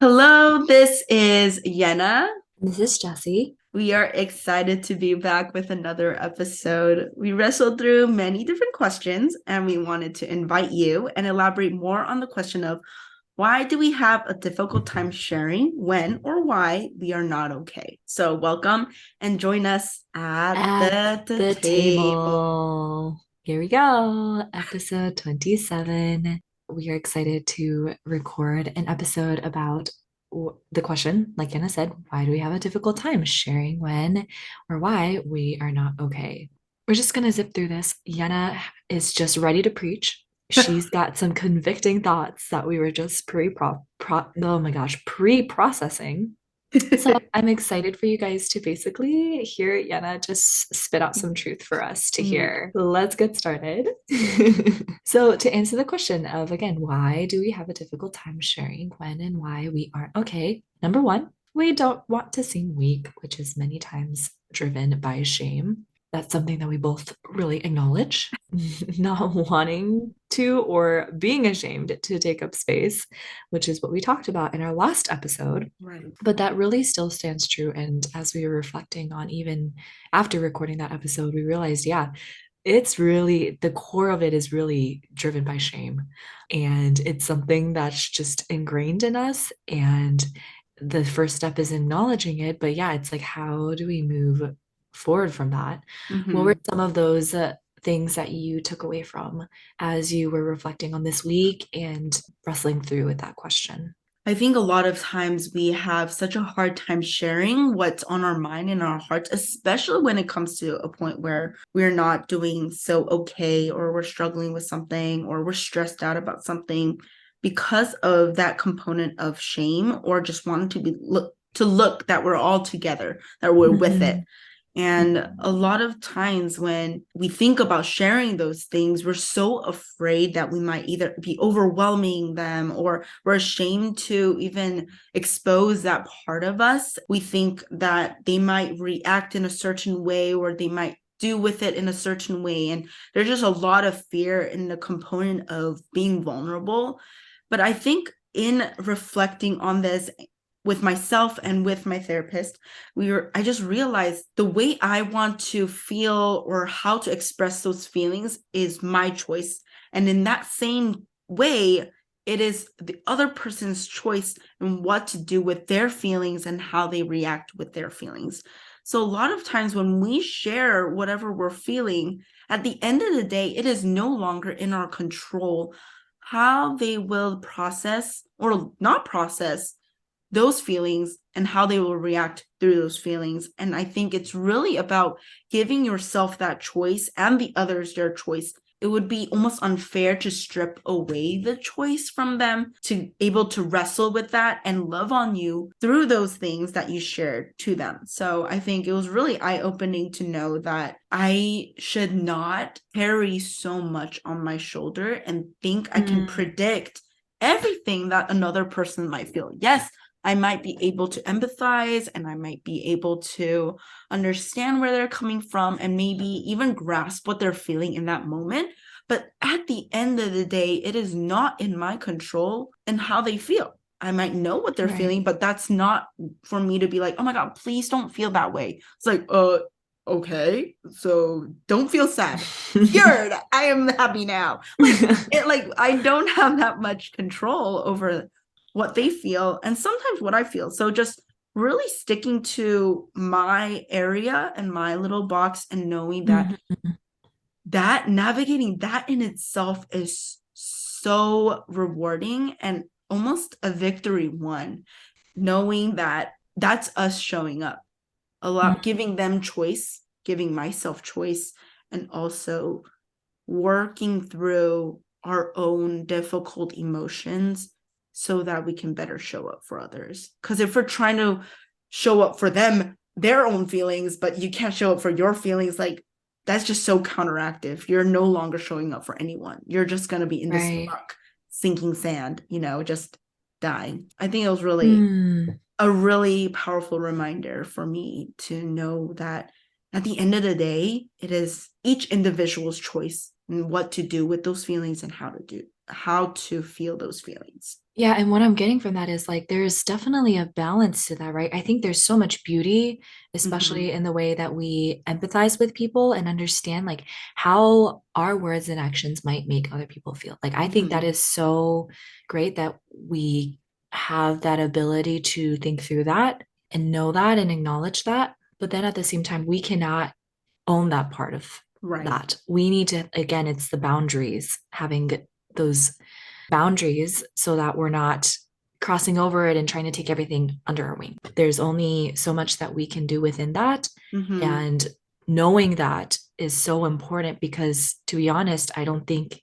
Hello, this is Yehna. This is Jessie. We are excited to be back with another episode. We wrestled through many different questions and we wanted to invite you and elaborate more on the question of why do we have a difficult time sharing when or why we are not okay? So, welcome and join us at At the the table. table. Here we go. Episode 27. We are excited to record an episode about the question, like Anna said, why do we have a difficult time sharing when or why we are not okay? We're just going to zip through this. Yenna is just ready to preach. She's got some convicting thoughts that we were just pre-processing. So I'm excited for you guys to basically hear Yenna just spit out some truth for us to Mhm. hear. Let's get started. So to answer the question of again, why do we have a difficult time sharing when and why we aren't okay? Number one, we don't want to seem weak, which is many times driven by shame. That's something that we both really acknowledge, not wanting to or being ashamed to take up space, which is what we talked about in our last episode. Right. But that really still stands true. And as we were reflecting on, even after recording that episode, we realized, yeah, it's really the core of it is really driven by shame. And it's something that's just ingrained in us. And the first step is acknowledging it. But yeah, it's like, how do we move forward from that? What were Mhm. some of those things that you took away from as you were reflecting on this week and wrestling through with that question? I think a lot of times we have such a hard time sharing what's on our mind and our hearts, especially when it comes to a point where we're not doing so okay, or we're struggling with something, or we're stressed out about something because of that component of shame, or just wanting to be look that we're all together, that we're with it. Mhm. And a lot of times when we think about sharing those things, we're so afraid that we might either be overwhelming them, or we're ashamed to even expose that part of us. We think that they might react in a certain way, or they might do with it in a certain way. And there's just a lot of fear in the component of being vulnerable. But I think in reflecting on this with myself and with my therapist, I just realized the way I want to feel or how to express those feelings is my choice. And in that same way, it is the other person's choice and what to do with their feelings and how they react with their feelings. So a lot of times when we share whatever we're feeling, at the end of the day, it is no longer in our control how they will process or not process those feelings and how they will react through those feelings. And I think it's really about giving yourself that choice and the others their choice. It would be almost unfair to strip away the choice from them to able to wrestle with that and love on you through those things that you shared to them. So I think it was really eye-opening to know that I should not carry so much on my shoulder and think I can Mm, predict everything that another person might feel. Yes, I might be able to empathize and I might be able to understand where they're coming from and maybe even grasp what they're feeling in that moment. But at the end of the day, it is not in my control and how they feel. I might know what they're right. feeling, but that's not for me to be like, oh my God, please don't feel that way. It's like, okay, so don't feel sad. Cured. I am happy now. Like I don't have that much control over what they feel and sometimes what I feel. So just really sticking to my area and my little box and knowing that Mhm. navigating that in itself is so rewarding and almost a victory won, knowing that that's us showing up, a lot, giving them choice, giving myself choice, and also working through our own difficult emotions so that we can better show up for others. Because if we're trying to show up for them, their own feelings, but you can't show up for your feelings, like that's just so counteractive. You're no longer showing up for anyone. You're just going to be in this Right. muck, sinking sand, just dying. I think it was really Mm, a really powerful reminder for me to know that at the end of the day, it is each individual's choice and what to do with those feelings and how to feel those feelings. Yeah, and what I'm getting from that is like there's definitely a balance to that, right? I think there's so much beauty, Hmm. especially in the way that we empathize with people and understand like how our words and actions might make other people feel. Like I think that Hmm. is so great that we have that ability to think through that and know that and acknowledge that. But then at the same time, we cannot own that part of Right. that. We need to, again, it's the boundaries, having those boundaries so that we're not crossing over it and trying to take everything under our wing. There's only so much that we can do within that. Hmm. And knowing that is so important because, to be honest, I don't think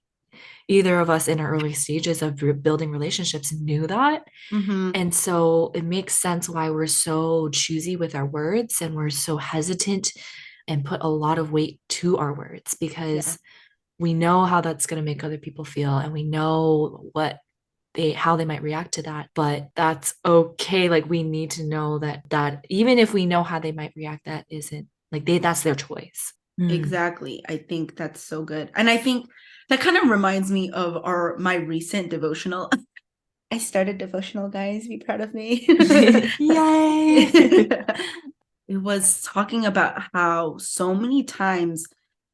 either of us in our early stages of building relationships knew that. Hmm. And so it makes sense why we're so choosy with our words and we're so hesitant and put a lot of weight to our words Yeah. because we know how that's going to make other people feel and we know what they how they might react to that, but that's okay. Like we need to know that even if we know how they might react, that isn't like that's their choice. Mm. Exactly. I think that's so good. And I think that kind of reminds me of our my recent devotional. I started devotional, guys. Be proud of me. Yay. It was talking about how so many times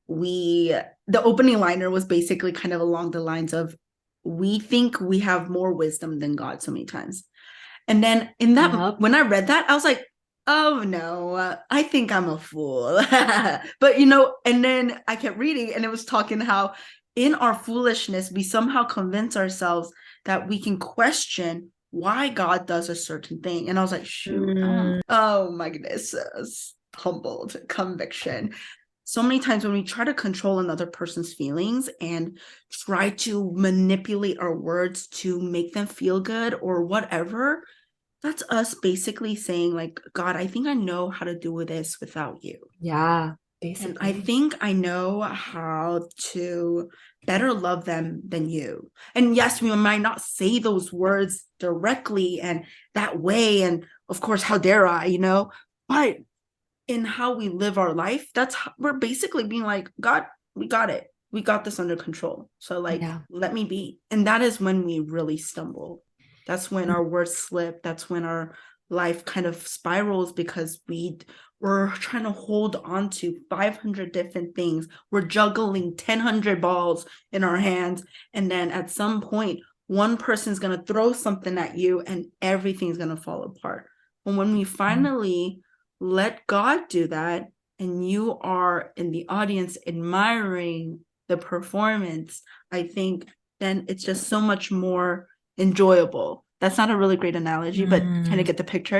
we, the opening liner was basically kind of along the lines of, we think we have more wisdom than God so many times. And then in that, Yep. when I read that, I was like, oh no, I think I'm a fool. But and then I kept reading and it was talking how in our foolishness, we somehow convince ourselves that we can question why God does a certain thing. And I was like, shoot, Mm, oh my goodness, humbled conviction. So many times when we try to control another person's feelings and try to manipulate our words to make them feel good or whatever, that's us basically saying, like, God, I think I know how to do this without you. yeah, And I basically. think I know how to better love them than you. And yes, we might not say those words directly and that way. And of course, how dare I. But in how we live our life, that's how, we're basically being like, God, we got it. We got this under control. So, like, Yeah. let me be. And that is when we really stumble. That's when our words slip. That's when our life kind of spirals because we're trying to hold on to 500 different things. We're juggling 1,000 balls in our hands. And then at some point, one person's going to throw something at you and everything's going to fall apart. And when we Mm. finally let God do that, and you are in the audience admiring the performance, I think then it's just so much more enjoyable. That's not a really great analogy, but kind of Mm. get the picture.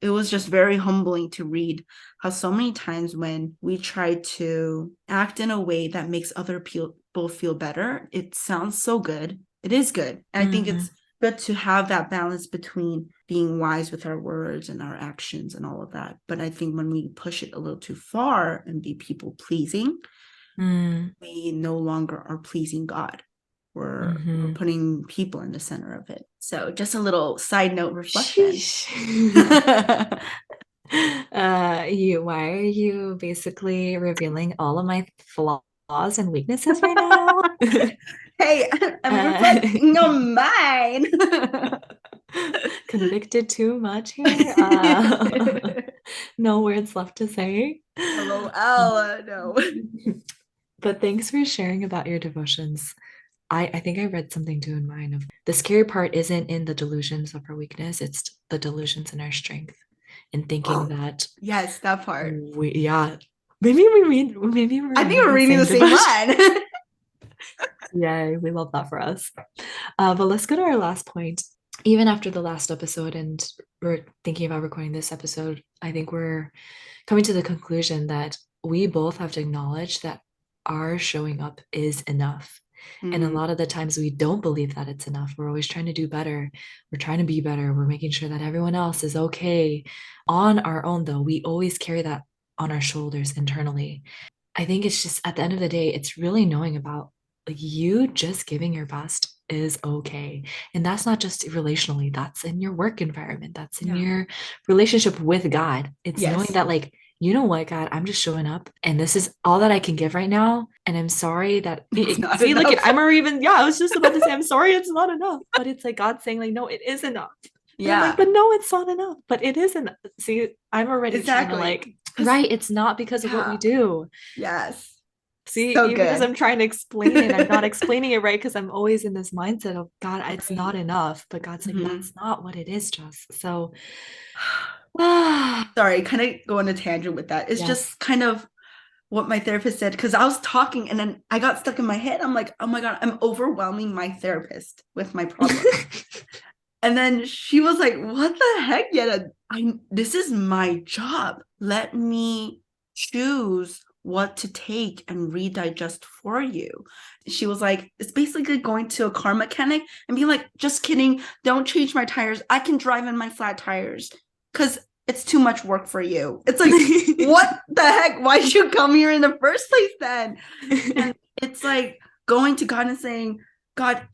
It was just very humbling to read how so many times when we try to act in a way that makes other people feel better, it sounds so good. It is good. And I think Mm. it's good to have that balance between being wise with our words and our actions and all of that. But I think when we push it a little too far and be people pleasing, Mm. we no longer are pleasing God. We're Mm-hmm. putting people in the center of it. So just a little side note reflection. Sheesh. Why are you basically revealing all of my flaws and weaknesses right now? Hey, I'm uh, reflecting on mine. convicted too much here. No words left to say. LOL, no. But thanks for sharing about your devotions. I think I read something too in mine of the scary part isn't in the delusions of our weakness, it's the delusions in our strength. And thinking that Yes, that part. yeah, maybe we're I think reading we're the reading same the same devotion. one. Yay, we love that for us. But let's go to our last point. Even after the last episode, and we're thinking about recording this episode, I think we're coming to the conclusion that we both have to acknowledge that our showing up is enough. And a Mm, lot of the times we don't believe that it's enough. We're always trying to do better. We're trying to be better. We're making sure that everyone else is okay. On our own, though, we always carry that on our shoulders internally. I think it's just at the end of the day, it's really knowing about like you just giving your best is okay. And that's not just relationally, that's in your work environment, that's in yeah. your relationship with God. It's knowing Yes. that like you know what, God, I'm just showing up and this is all that I can give right now. And I'm sorry that It's not see, like, enough. I'm already even, yeah, I was just about to say, I'm sorry, it's not enough. But it's like God saying, like, no, it is enough. And I'm like, Yeah, but no, it's not enough. But it is enough. See, I'm already trying to like, exactly. Because, right, it's not because of what we yeah, do. yes. See, So even as good. I'm trying to explain it, I'm not explaining it right because I'm always in this mindset of God, it's not Right. enough. But God's like, Mhm. that's not what it is, Jess. So, ah, Sorry, kind of go on a tangent with that. It's yes. just kind of what my therapist said because I was talking and then I got stuck in my head. I'm like, oh my God, I'm overwhelming my therapist with my problems. And then she was like, what the heck, Yetta? This is my job. Let me choose what to take and redigest for you. She was like, it's basically going to a car mechanic and being like, just kidding. Don't change my tires. I can drive in my flat tires because it's too much work for you. It's like, what the heck? Why'd you come here in the first place then? And it's like going to God and saying, God,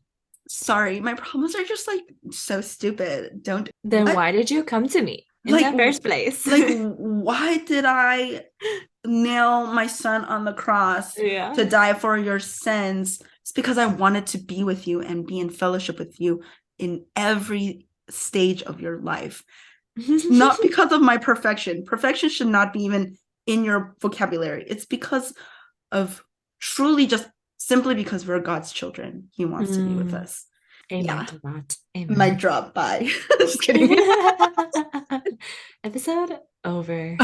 sorry, my problems are just like so stupid. Don't Then what? why did you come to me in Like the first place? like why did I nail my son on the cross Yeah. to die for your sins? It's because I wanted to be with you and be in fellowship with you in every stage of your life. It's not because of my perfection. Perfection should not be even in your vocabulary. It's because of truly just simply because we're God's children. He wants to be with Mm, us. amen Yeah. to that. Mic Amen. drop. Bye. Just kidding. Episode over.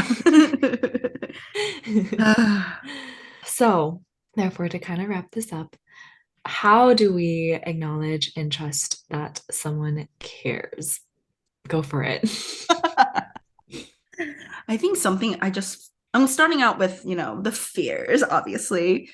So, therefore, to kind of wrap this up, how do we acknowledge and trust that someone cares? Go for it. I think I'm starting out with, the fears, obviously.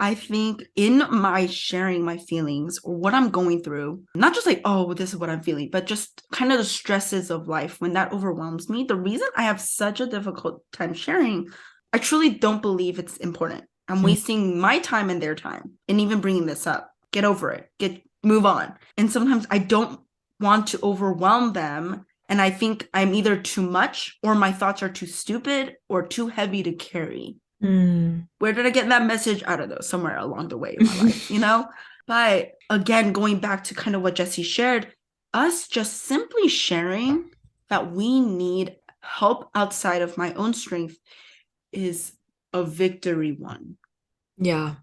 I think in my sharing my feelings or what I'm going through, not just like, oh, this is what I'm feeling, but just kind of the stresses of life when that overwhelms me. The reason I have such a difficult time sharing, I truly don't believe it's important. I'm Mm, wasting my time and their time and even bringing this up. Get over it. Move on. And sometimes I don't want to overwhelm them and I think I'm either too much or my thoughts are too stupid or too heavy to carry. mm. Where did I get that message? I don't know, somewhere along the way in my life? But again, going back to kind of what Jessie shared, us just simply sharing that we need help outside of my own strength is a victory one. Yeah.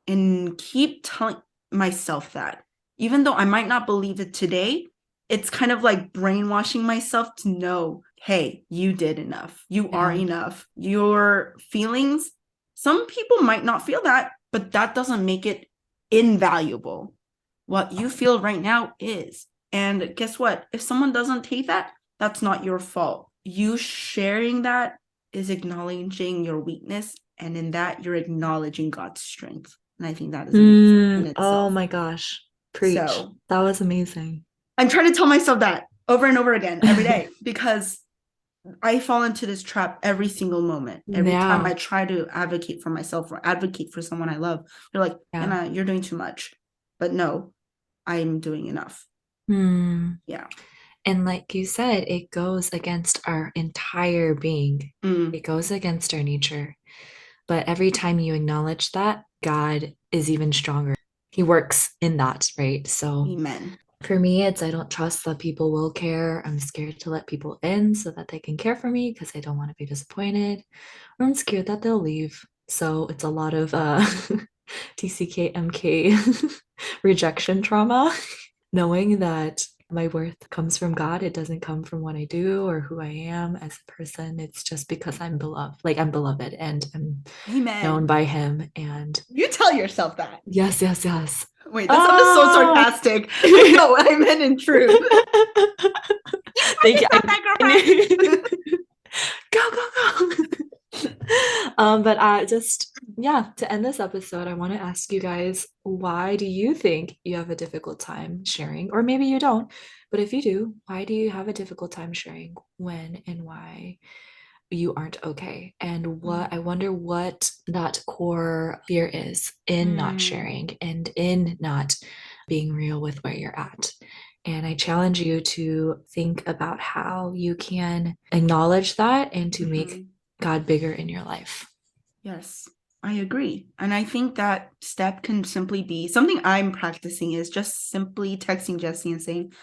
And keep telling myself that. Even though I might not believe it today, it's kind of like brainwashing myself to know, hey, you did enough. You are Yeah. enough. Your feelings, some people might not feel that, but that doesn't make it invaluable. What you feel right now is. And guess what? If someone doesn't take that, that's not your fault. You sharing that is acknowledging your weakness. And in that, you're acknowledging God's strength. And I think that is amazing in Oh itself. my gosh. Preach. So That was amazing. I'm trying to tell myself that over and over again every day because I fall into this trap every single moment. Every time Yeah. I try to advocate for myself or advocate for someone I love, they're like, Yeah. Anna, you're doing too much. But no, I'm doing enough. Hmm. Yeah. And like you said, it goes against our entire being. Mm, It goes against our nature. But every time you acknowledge that, God is even stronger. He works in that, right? So amen. for me, it's I don't trust that people will care. I'm scared to let people in so that they can care for me because I don't want to be disappointed. Or I'm scared that they'll leave. So it's a lot of TCKMK rejection trauma, knowing that my worth comes from God. It doesn't come from what I do or who I am as a person. It's just because I'm beloved, like I'm beloved and I'm known Amen. by Him. And You tell yourself that. yes, yes, yes. Wait, that sounded so Oh, sarcastic. I know what I meant in truth. I thank you. just got that girlfriend. Go, go, go. But just yeah, to end this episode, I want to ask you guys, why do you think you have a difficult time sharing? Or maybe you don't, but if you do, why do you have a difficult time sharing when and why you aren't okay? And what I wonder what that core fear is in not Mm, sharing and in not being real with where you're at. And I challenge you to think about how you can acknowledge that and to make mhm. God bigger in your life. Yes, I agree. And I think that step can simply be something I'm practicing is just simply texting Jessie and saying,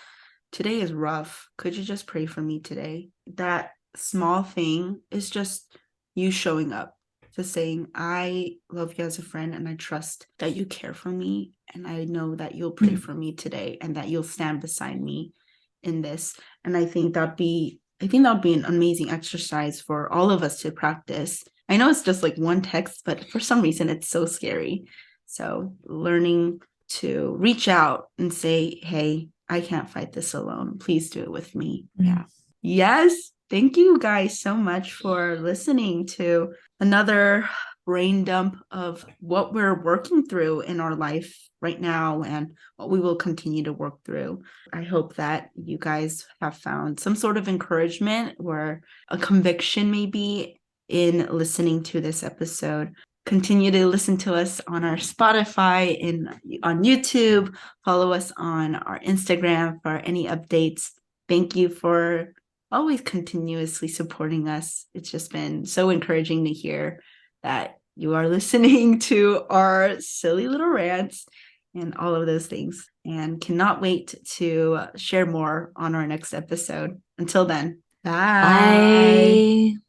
today is rough. Could you just pray for me today? That small thing is just you showing up, just saying, I love you as a friend and I trust that you care for me. And I know that you'll pray for me today and that you'll stand beside me in this. And I think that'd be an amazing exercise for all of us to practice. I know it's just like one text, but for some reason it's so scary. So learning to reach out and say, hey, I can't fight this alone. Please do it with me. Yeah. Yes. Thank you guys so much for listening to another brain dump of what we're working through in our life right now and what we will continue to work through. I hope that you guys have found some sort of encouragement or a conviction maybe in listening to this episode. Continue to listen to us on our Spotify and on YouTube. Follow us on our Instagram for any updates. Thank you for always continuously supporting us. It's just been so encouraging to hear that you are listening to our silly little rants and all of those things. And cannot wait to share more on our next episode. Until then, bye. Bye.